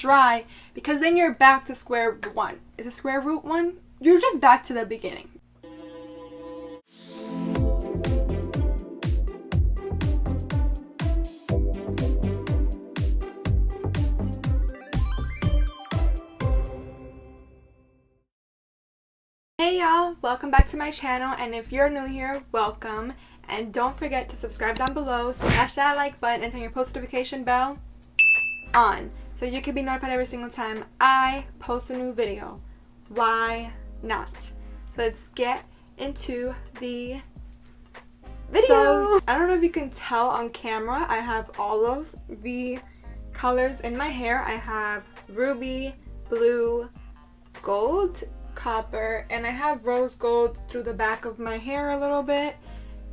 dry, because then you're back to square one. Is it square root one? You're just back to the beginning. Hey y'all, welcome back to my channel, and if you're new here, welcome. And don't forget to subscribe down below, smash that like button, and turn your post notification bell on so you can be notified every single time I post a new video. Why not? So let's get into the video. So I don't know if you can tell on camera, I have all of the colors in my hair. I have ruby, blue, gold, copper, and I have rose gold through the back of my hair a little bit,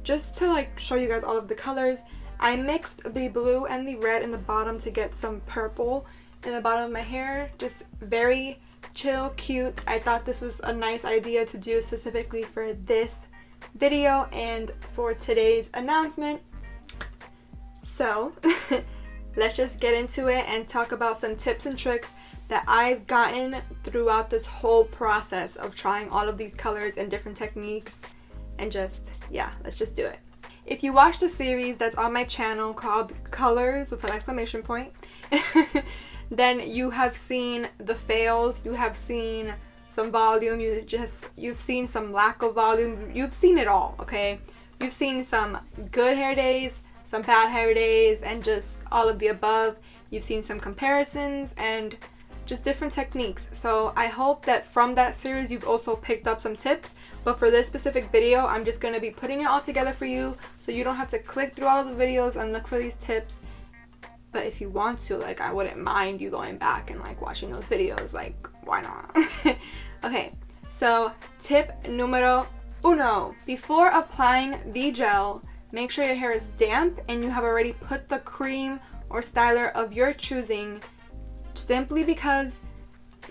just to like show you guys all of the colors. I mixed the blue and the red in the bottom to get some purple in the bottom of my hair. Just very chill, cute. I thought this was a nice idea to do specifically for this video and for today's announcement. So let's just get into it and talk about some tips and tricks that I've gotten throughout this whole process of trying all of these colors and different techniques, and just, yeah, let's just do it. If you watched the series that's on my channel called Colors with an exclamation point, then you have seen the fails, you have seen some volume, you've seen some lack of volume, you've seen it all, okay? You've seen some good hair days, some bad hair days, and just all of the above. You've seen some comparisons and just different techniques. So I hope that from that series you've also picked up some tips, but for this specific video I'm just going to be putting it all together for you so you don't have to click through all of the videos and look for these tips. But if you want to, like, I wouldn't mind you going back and like watching those videos, like, why not? Okay, so tip numero uno. Before applying the gel, make sure your hair is damp and you have already put the cream or styler of your choosing, simply because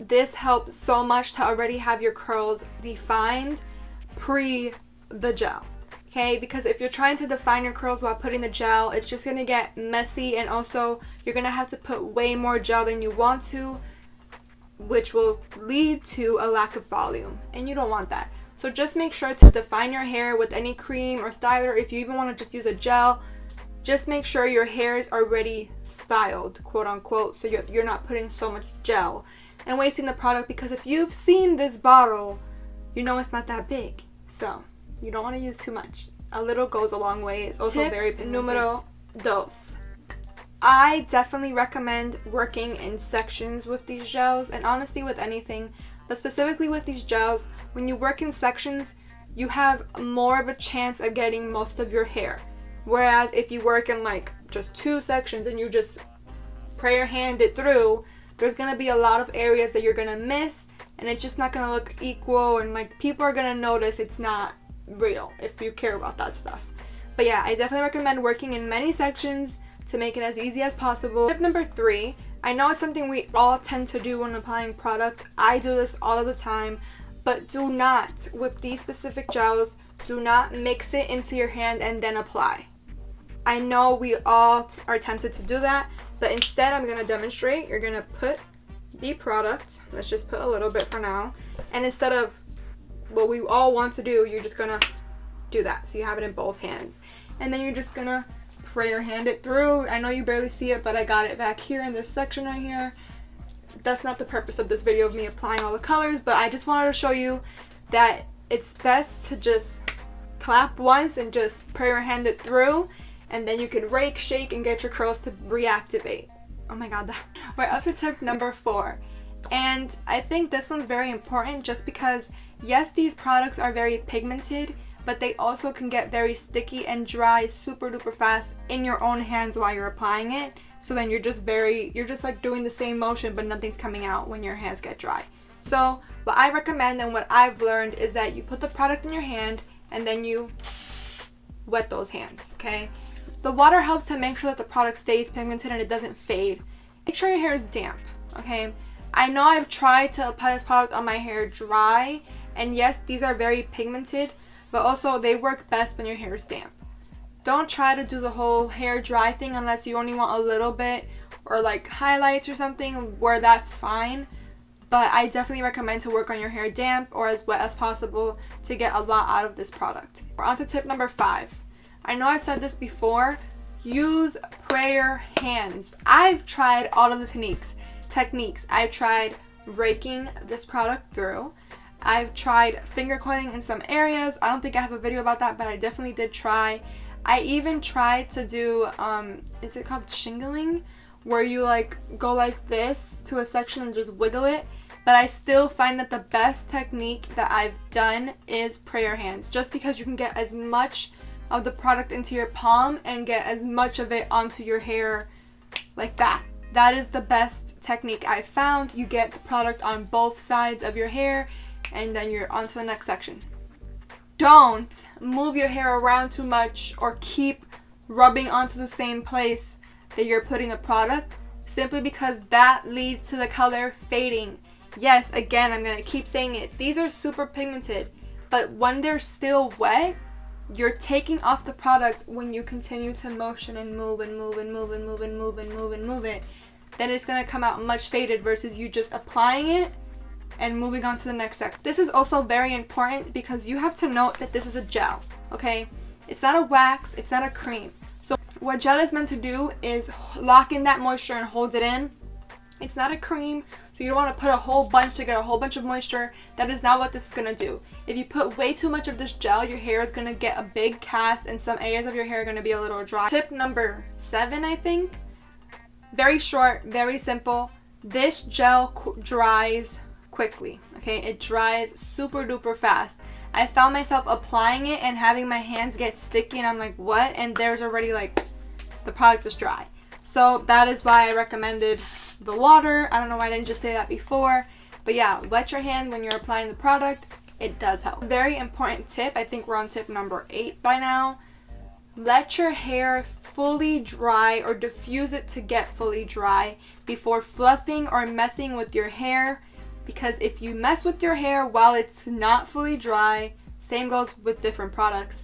this helps so much to already have your curls defined pre the gel. Okay, because if you're trying to define your curls while putting the gel, it's just gonna get messy, and also you're gonna have to put way more gel than you want to, which will lead to a lack of volume, and you don't want that. So just make sure to define your hair with any cream or styler. If you even want to just use a gel, just make sure your hair is already styled, quote unquote, so you're not putting so much gel and wasting the product, because if you've seen this bottle, you know it's not that big. So you don't want to use too much. A little goes a long way. It's also very pigmented. Numero dos. I definitely recommend working in sections with these gels, and honestly with anything, but specifically with these gels, when you work in sections, you have more of a chance of getting most of your hair. Whereas if you work in like just two sections and you just prayer hand it through, there's gonna be a lot of areas that you're gonna miss, and it's just not gonna look equal, and like people are gonna notice it's not real if you care about that stuff. But yeah, I definitely recommend working in many sections to make it as easy as possible. Tip number 3, I know it's something we all tend to do when applying product. I do this all of the time, but do not, with these specific gels, do not mix it into your hand and then apply. I know we all are tempted to do that, but instead I'm going to demonstrate. You're going to put the product, let's just put a little bit for now, and instead of what we all want to do, you're just going to do that. So you have it in both hands. And then you're just going to prayer hand it through. I know you barely see it, but I got it back here in this section right here. That's not the purpose of this video of me applying all the colors, but I just wanted to show you that it's best to just clap once and just prayer hand it through, and then you can rake, shake, and get your curls to reactivate. Oh my god, we're up to tip number 4. And I think this one's very important just because, yes, these products are very pigmented, but they also can get very sticky and dry super duper fast in your own hands while you're applying it. So then you're just like doing the same motion, but nothing's coming out when your hands get dry. So what I recommend and what I've learned is that you put the product in your hand and then you wet those hands, okay? The water helps to make sure that the product stays pigmented and it doesn't fade. Make sure your hair is damp, okay? I know I've tried to apply this product on my hair dry, and yes, these are very pigmented, but also they work best when your hair is damp. Don't try to do the whole hair dry thing unless you only want a little bit, or like highlights or something where that's fine. But I definitely recommend to work on your hair damp or as wet as possible to get a lot out of this product. We're on to tip number 5. I know I've said this before, use prayer hands. I've tried all of the techniques. I've tried raking this product through. I've tried finger coiling in some areas. I don't think I have a video about that, but I definitely did try. I even tried to do, is it called shingling? Where you like go like this to a section and just wiggle it. But I still find that the best technique that I've done is prayer hands, just because you can get as much of the product into your palm and get as much of it onto your hair like that. That is the best technique I've found. You get the product on both sides of your hair and then you're on to the next section. Don't move your hair around too much or keep rubbing onto the same place that you're putting the product, simply because that leads to the color fading. Yes, again, I'm going to keep saying it. These are super pigmented, but when they're still wet, you're taking off the product when you continue to motion and move and move and move and move and move and move and move it. Then it's going to come out much faded versus you just applying it and moving on to the next section. This is also very important because you have to note that this is a gel, okay? It's not a wax, it's not a cream. So what gel is meant to do is lock in that moisture and hold it in. It's not a cream, so you don't want to put a whole bunch to get a whole bunch of moisture. That is not what this is going to do. If you put way too much of this gel, your hair is going to get a big cast and some areas of your hair are going to be a little dry. Tip number 7, I think. Very short, very simple. This gel dries quickly, okay? It dries super duper fast. I found myself applying it and having my hands get sticky and I'm like, what? And there's already like, the product is dry. So that is why I recommended the water. I don't know why I didn't just say that before, but yeah, wet your hand when you're applying the product. It does help. Very important tip. I think we're on tip number 8 by now. Let your hair fully dry or diffuse it to get fully dry before fluffing or messing with your hair, because if you mess with your hair while it's not fully dry, same goes with different products,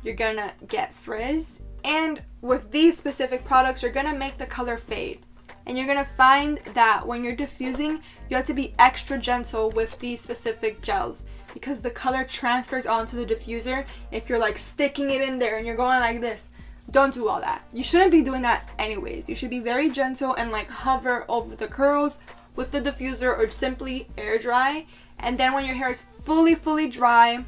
you're gonna get frizz. And with these specific products, you're gonna make the color fade. And you're gonna find that when you're diffusing, you have to be extra gentle with these specific gels because the color transfers onto the diffuser. If you're like sticking it in there and you're going like this, don't do all that. You shouldn't be doing that anyways. You should be very gentle and like hover over the curls with the diffuser or simply air dry. And then when your hair is fully dry,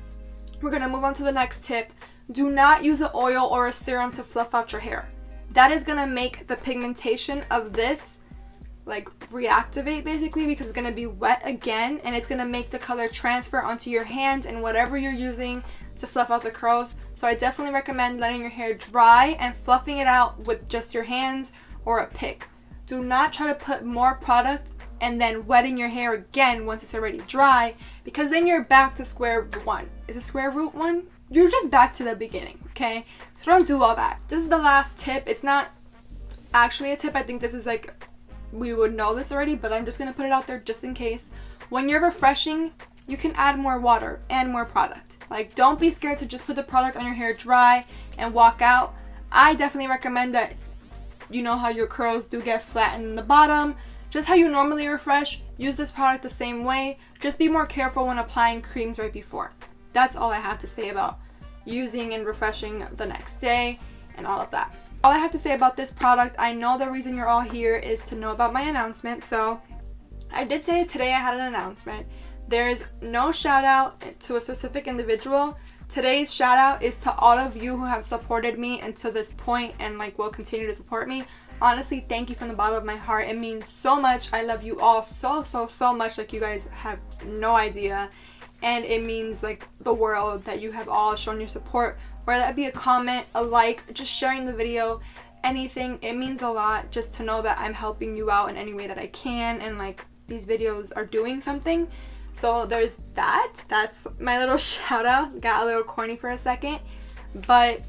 we're gonna move on to the next tip. Do not use an oil or a serum to fluff out your hair. That is gonna make the pigmentation of this like reactivate basically, because it's gonna be wet again and it's gonna make the color transfer onto your hands and whatever you're using to fluff out the curls. So I definitely recommend letting your hair dry and fluffing it out with just your hands or a pick. Do not try to put more product and then wetting your hair again once it's already dry, because then you're back to square root 1. Is it square root 1? You're just back to the beginning, okay? So don't do all that. This is the last tip. It's not actually a tip. I think this is like, we would know this already, but I'm just gonna put it out there just in case. When you're refreshing, you can add more water and more product. Like, don't be scared to just put the product on your hair dry and walk out. I definitely recommend that, you know how your curls do get flattened in the bottom, just how you normally refresh, use this product the same way. Just be more careful when applying creams right before. That's all I have to say about using and refreshing the next day and all of that. All I have to say about this product, I know the reason you're all here is to know about my announcement. So I did say today I had an announcement. There's no shout out to a specific individual. Today's shout out is to all of you who have supported me until this point and like will continue to support me. Honestly, thank you from the bottom of my heart. It means so much. I love you all so much. Like, you guys have no idea. And it means like the world that you have all shown your support, whether that be a comment, a like, just sharing the video, anything. It means a lot just to know that I'm helping you out in any way that I can, and like these videos are doing something. So there's that. That's my little shout out. Got a little corny for a second, but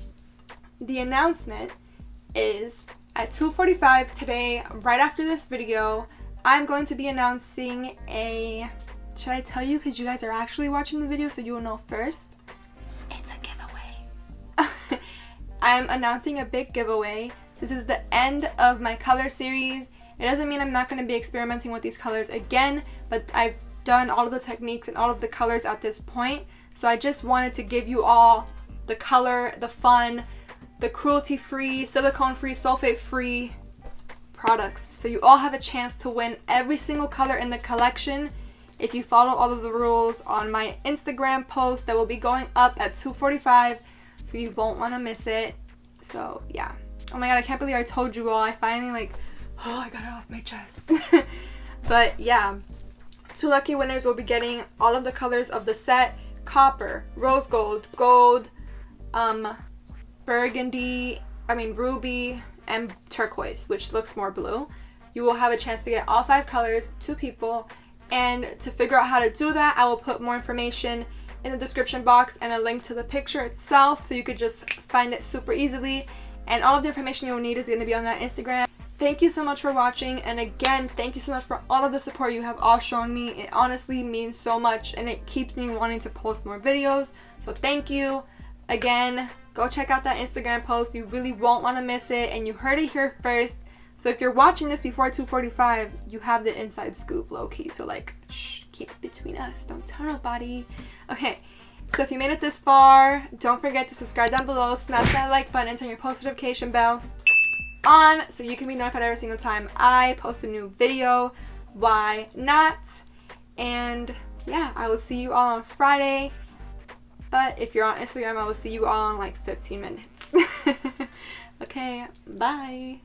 the announcement is at 2:45 today, right after this video, I'm going to be announcing a, should I tell you because you guys are actually watching the video so you will know first? It's a giveaway. I'm announcing a big giveaway. This is the end of my color series, It doesn't mean I'm not going to be experimenting with these colors again, but I've done all of the techniques and all of the colors at this point. So I just wanted to give you all the color, the fun, the cruelty-free, silicone-free, sulfate-free products. So you all have a chance to win every single color in the collection if you follow all of the rules on my Instagram post that will be going up at 2:45, so you won't want to miss it. So yeah. Oh my god, I can't believe I told you all. I finally I got it off my chest. But yeah, 2 lucky winners will be getting all of the colors of the set: copper, rose gold, gold, burgundy, ruby, and turquoise, which looks more blue. You will have a chance to get all 5 colors, 2 people. And to figure out how to do that, I will put more information in the description box and a link to the picture itself, so you could just find it super easily. And all of the information you'll need is going to be on that Instagram. Thank you so much for watching, and again, thank you so much for all of the support you have all shown me. It honestly means so much, and it keeps me wanting to post more videos. So thank you. Again, go check out that Instagram post. You really won't want to miss it, and you heard it here first. So if you're watching this before 2:45, you have the inside scoop, low-key. So shh, keep it between us. Don't tell nobody. Okay, so if you made it this far, don't forget to subscribe down below, smash that like button, and turn your post notification bell on so you can be notified every single time I post a new video. Why not? And yeah, I will see you all on Friday. But if you're on Instagram, I will see you all in 15 minutes. Okay, bye.